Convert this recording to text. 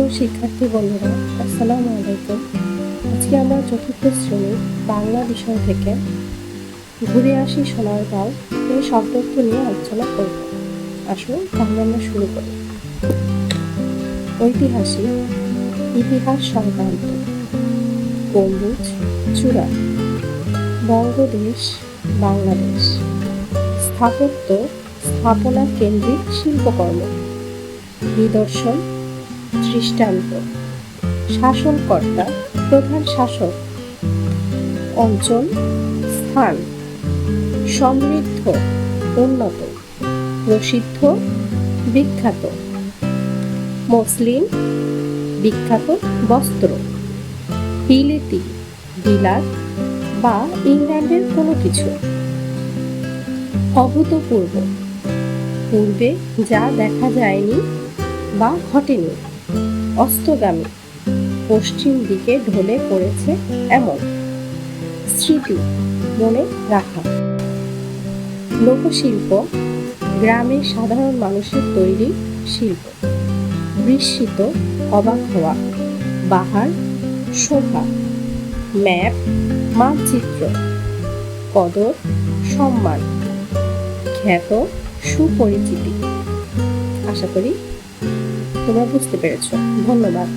প্রিয় শিক্ষার্থী বন্ধুরা, আসসালামু আলাইকুম। আজকে আমরা চতুর্থ শ্রেণীর বাংলা বিষয় থেকে ঘুরে আসি সোনারগাঁও এই শব্দটি নিয়ে আলোচনা করব। আসুন তাহলে আমরা শুরু করি। ঐতিহাসিক, ইতিহাস সংক্রান্ত, গম্বুজ, চূড়া, বঙ্গদেশ, বাংলাদেশ, স্থাপত্য, স্থাপনা কেন্দ্রিক শিল্পকর্ম, নিদর্শন, দৃষ্টান্ত, শাসনকর্তা, প্রধান শাসক, অঞ্চল, স্থান, সমৃদ্ধ, উন্নত, প্রসিদ্ধ, বিখ্যাত, মসলিন, বিখ্যাত বস্ত্র, বিলেতি, বিলাত বা ইংল্যান্ডের কোনো কিছু, অভূতপূর্ব, পূর্বে যা দেখা যায়নি বা ঘটেনি, অস্তগামী, পশ্চিম দিকে ঢলে পড়েছে এমন, স্মৃতি, মনে রাখা। লোকশিল্প, গ্রামের সাধারণ মানুষের তৈরি শিল্প। বিস্মিত, অবাক হওয়া, বাহার, শোভা। ম্যাপ, মানচিত্র। কদর, সম্মান। খ্যাত, সুপরিচিতি। আশা করি তোমরা বুঝতে পেরেছো। ধন্যবাদ।